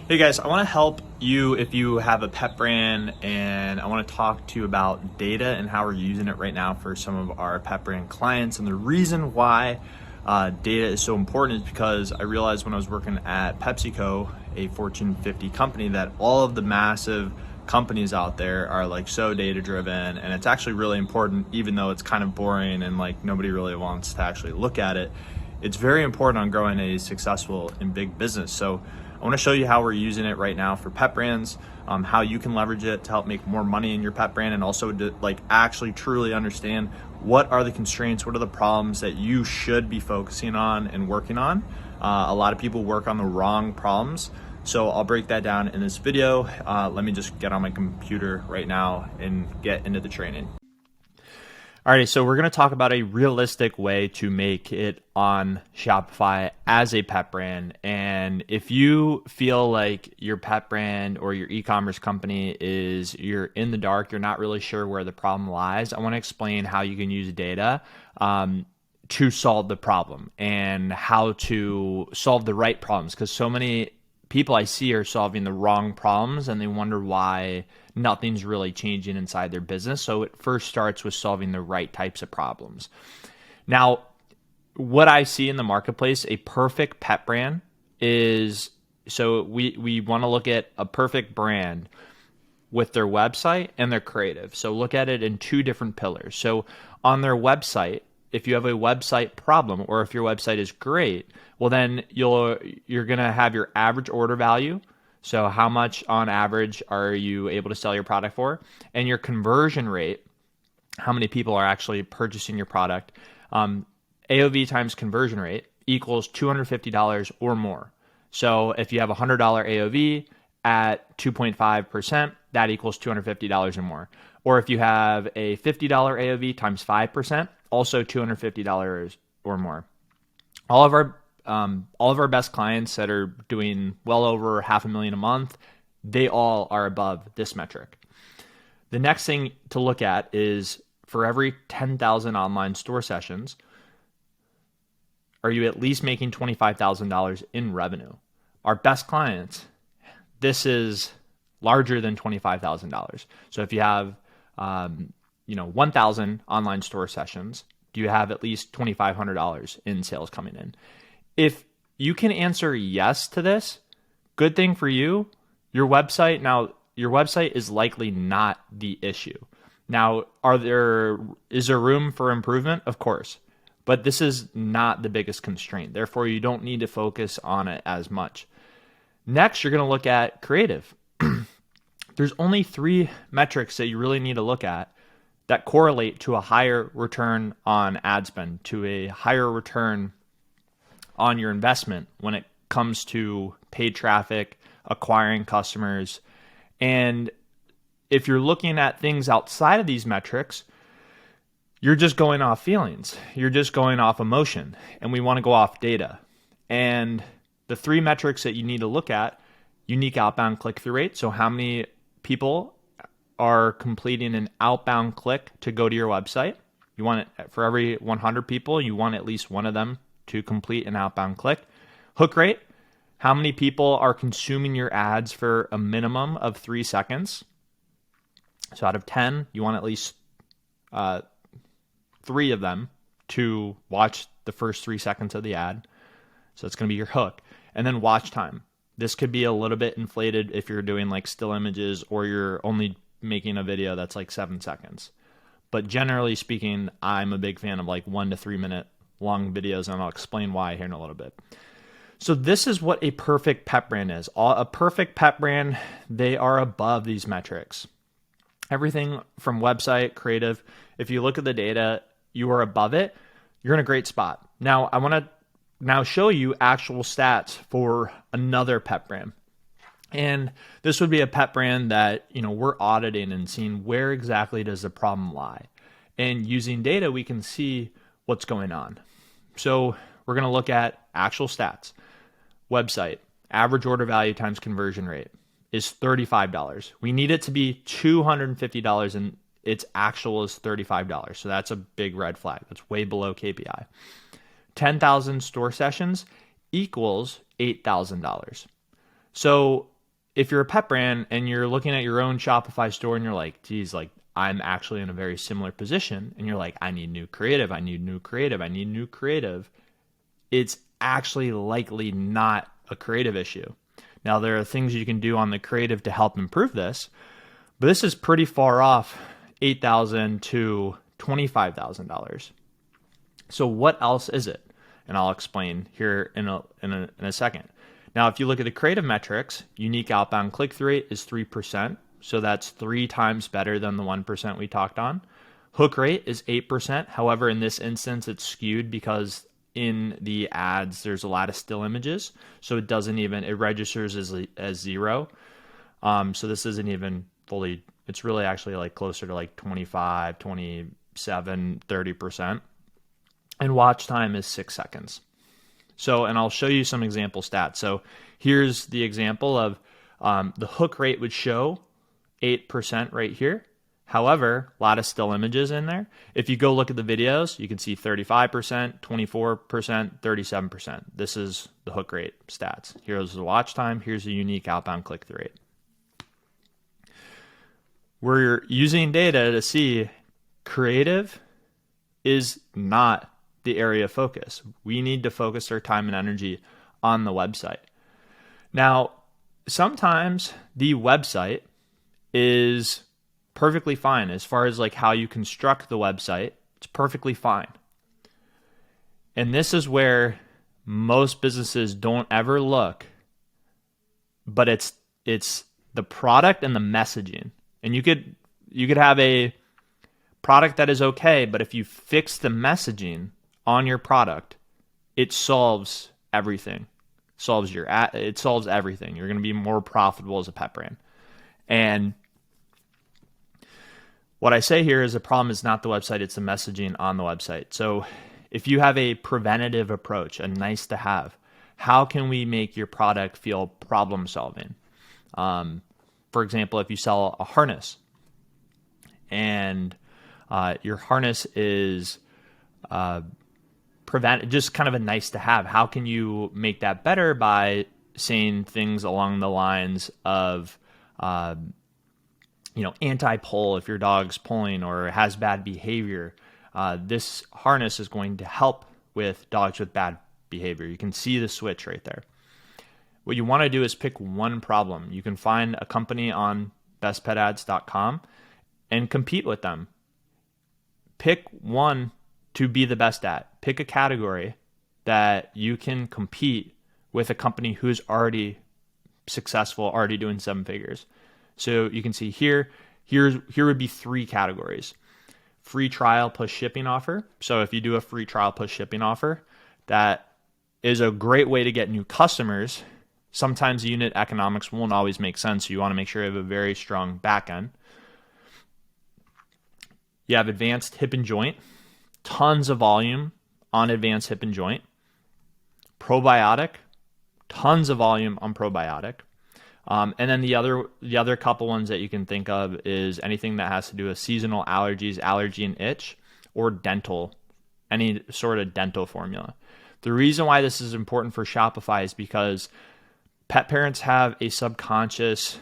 Hey guys, I want to help you if you have a pet brand, and I want to talk to you about data and how we're using it right now for some of our pet brand clients. And the reason why data is so important is because I realized when I was working at PepsiCo, a Fortune 50 company, that all of the massive companies out there are like so data driven, and it's actually really important, even though it's kind of boring and like nobody really wants to actually look at it. It's very important on growing a successful and big business. So I want to show you how we're using it right now for pet brands, how you can leverage it to help make more money in your pet brand, and also to like actually truly understand what are the constraints, what are the problems that you should be focusing on and working on. A lot of people work on the wrong problems. So I'll break that down in this video. Let me just get on my computer right now and get into the training. Alrighty, so we're going to talk about a realistic way to make it on Shopify as a pet brand. And if you feel like your pet brand or your e-commerce company you're in the dark, you're not really sure where the problem lies, I want to explain how you can use data to solve the problem and how to solve the right problems. Because so many people I see are solving the wrong problems and they wonder why nothing's really changing inside their business. So it first starts with solving the right types of problems. Now, what I see in the marketplace, a perfect pet brand is, so we want to look at a perfect brand with their website and their creative. So look at it in two different pillars. So on their website, if you have a website problem or if your website is great, well then you're going to have your average order value. So how much on average are you able to sell your product for? And your conversion rate, how many people are actually purchasing your product. AOV times conversion rate equals $250 or more. So if you have a $100 AOV at 2.5%, that equals $250 or more. Or if you have a $50 AOV times 5%, also $250 or more. All of our best clients that are doing well over $500,000 a month, they all are above this metric. The next thing to look at is for every 10,000 online store sessions, are you at least making $25,000 in revenue? Our best clients, this is larger than $25,000. So if you have 1,000 online store sessions, do you have at least $2,500 in sales coming in? If you can answer yes to this, good thing for you. Your website is likely not the issue. Now, is there room for improvement? Of course, but this is not the biggest constraint. Therefore, you don't need to focus on it as much. Next, you're going to look at creative. There's only 3 metrics that you really need to look at that correlate to a higher return on ad spend, to a higher return on your investment when it comes to paid traffic, acquiring customers. And if you're looking at things outside of these metrics, you're just going off feelings. You're just going off emotion. And we want to go off data. And the 3 metrics that you need to look at: unique outbound click-through rate. So how many people are completing an outbound click to go to your website? You want it for every 100 people, you want at least one of them to complete an outbound click. Hook rate. How many people are consuming your ads for a minimum of 3 seconds? So out of 10, you want at least 3 of them to watch the first 3 seconds of the ad. So it's going to be your hook. And then watch time. This could be a little bit inflated if you're doing like still images or you're only making a video that's like 7 seconds. But generally speaking, I'm a big fan of like 1 to 3 minute long videos, and I'll explain why here in a little bit. So this is what a perfect pet brand is. A perfect pet brand, they are above these metrics. Everything from website, creative, if you look at the data, you are above it, you're in a great spot. Now, I want to show you actual stats for another pet brand. And this would be a pet brand that, we're auditing and seeing where exactly does the problem lie. And using data, we can see what's going on. So we're going to look at actual stats. Website, average order value times conversion rate is $35. We need it to be $250 and its actual is $35. So that's a big red flag. That's way below KPI. 10,000 store sessions equals $8,000. So if you're a pet brand and you're looking at your own Shopify store and you're like, geez, like I'm actually in a very similar position, and you're like, I need new creative, I need new creative, I need new creative, it's actually likely not a creative issue. Now, there are things you can do on the creative to help improve this, but this is pretty far off $8,000 to $25,000. So what else is it? And I'll explain here in a second. Now, if you look at the creative metrics, unique outbound click-through rate is 3%. So that's 3 times better than the 1% we talked on. Hook rate is 8%. However, in this instance, it's skewed because in the ads, there's a lot of still images. So it registers as 0. So this isn't even fully, it's really actually like closer to like 25, 27, 30%. And watch time is 6 seconds. So, and I'll show you some example stats. So here's the example of the hook rate would show 8% right here. However, a lot of still images in there. If you go look at the videos, you can see 35%, 24%, 37%. This is the hook rate stats. Here's the watch time. Here's the unique outbound click-through rate. We're using data to see creative is not the area of focus. We need to focus our time and energy on the website. Now, sometimes the website is perfectly fine as far as like how you construct the website. It's perfectly fine. And this is where most businesses don't ever look, but it's the product and the messaging. And you could have a product that is okay, but if you fix the messaging on your product, it solves everything. It solves everything. You're going to be more profitable as a pet brand. And what I say here is the problem is not the website, it's the messaging on the website. So if you have a preventative approach, a nice to have, how can we make your product feel problem solving? For example, if you sell a harness and your harness is just kind of a nice to have, how can you make that better by saying things along the lines of anti-pull if your dog's pulling or has bad behavior. This harness is going to help with dogs with bad behavior. You can see the switch right there. What you want to do is pick one problem. You can find a company on bestpetads.com and compete with them. Pick one to be the best at. Pick a category that you can compete with a company who's already successful, already doing 7 figures. So you can see here would be 3 categories. Free trial plus shipping offer. So if you do a free trial plus shipping offer, that is a great way to get new customers. Sometimes unit economics won't always make sense. So you want to make sure you have a very strong back end. You have advanced hip and joint, tons of volume on advanced hip and joint. Probiotic, tons of volume on probiotic. And then the other couple ones that you can think of is anything that has to do with seasonal allergies, allergy and itch, or dental, any sort of dental formula. The reason why this is important for Shopify is because pet parents have a subconscious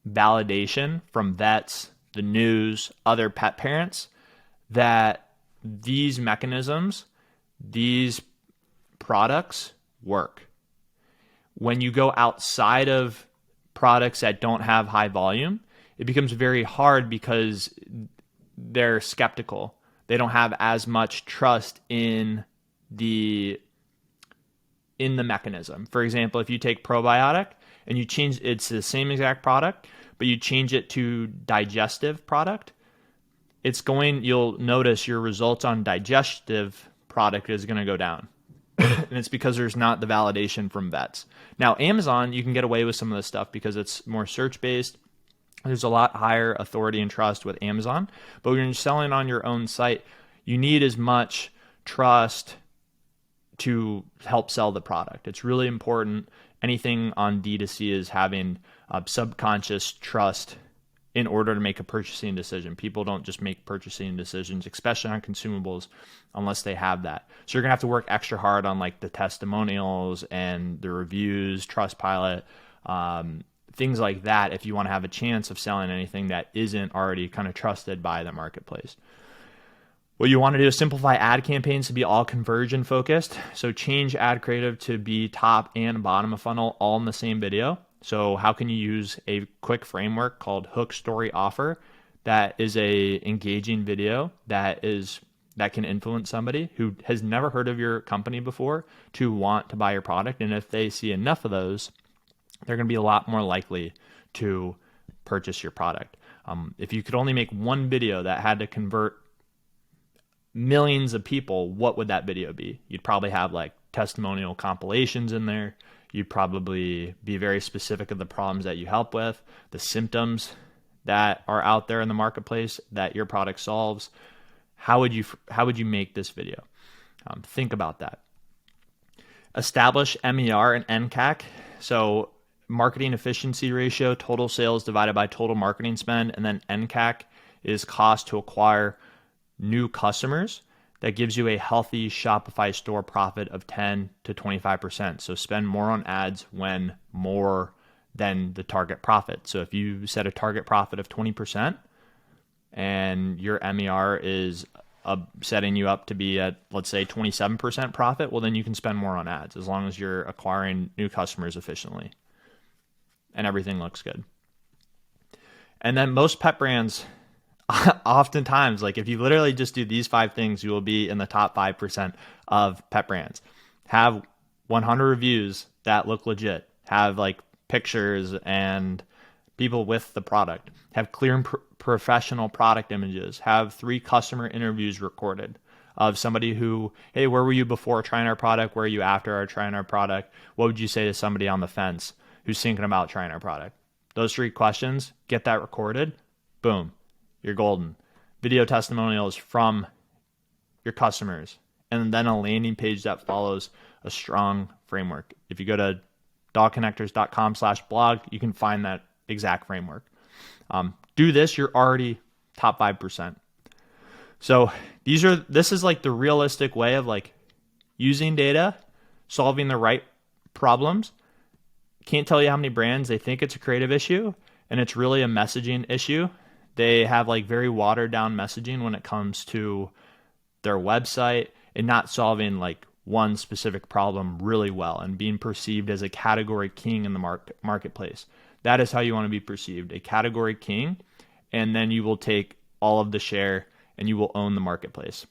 validation from vets, the news, other pet parents, that these mechanisms, these products work. When you go outside of products that don't have high volume, it becomes very hard because they're skeptical. They don't have as much trust in the mechanism. For example, if you take probiotic and you change, it's the same exact product, but you change it to digestive product, you'll notice your results on digestive product is going to go down. And it's because there's not the validation from vets. Now, Amazon, you can get away with some of this stuff because it's more search-based. There's a lot higher authority and trust with Amazon. But when you're selling on your own site, you need as much trust to help sell the product. It's really important. Anything on D2C is having subconscious trust in order to make a purchasing decision. People don't just make purchasing decisions, especially on consumables, unless they have that. So you're going to have to work extra hard on like the testimonials and the reviews, Trustpilot, things like that if you want to have a chance of selling anything that isn't already kind of trusted by the marketplace. What you want to do is simplify ad campaigns to be all conversion focused. So change ad creative to be top and bottom of funnel all in the same video. So how can you use a quick framework called Hook Story Offer that is a engaging video that can influence somebody who has never heard of your company before to want to buy your product. And if they see enough of those, they're going to be a lot more likely to purchase your product. If you could only make one video that had to convert millions of people, what would that video be? You'd probably have like testimonial compilations in there. You'd probably be very specific of the problems that you help with, the symptoms that are out there in the marketplace that your product solves. How would you make this video? Think about that. Establish MER and NCAC. So marketing efficiency ratio, total sales divided by total marketing spend, and then NCAC is cost to acquire new customers. That gives you a healthy Shopify store profit of 10 to 25%. So spend more on ads when more than the target profit. So if you set a target profit of 20% and your MER is setting you up to be at, let's say, 27% profit, well, then you can spend more on ads as long as you're acquiring new customers efficiently and everything looks good. And then most pet brands, oftentimes, like if you literally just do these 5 things, you will be in the top 5% of pet brands. Have 100 reviews that look legit. Have like pictures and people with the product. Have clear and professional product images. Have 3 customer interviews recorded of somebody who, hey, where were you before trying our product? Where are you after trying our product? What would you say to somebody on the fence who's thinking about trying our product? Those 3 questions, get that recorded. Boom. You're golden. Video testimonials from your customers, and then a landing page that follows a strong framework. If you go to dogconnectors.com/blog, you can find that exact framework. Do this, you're already top 5%. So this is like the realistic way of like using data, solving the right problems. Can't tell you how many brands they think it's a creative issue, and it's really a messaging issue. They have like very watered down messaging when it comes to their website and not solving like one specific problem really well and being perceived as a category king in the marketplace. That is how you want to be perceived, a category king, and then you will take all of the share and you will own the marketplace.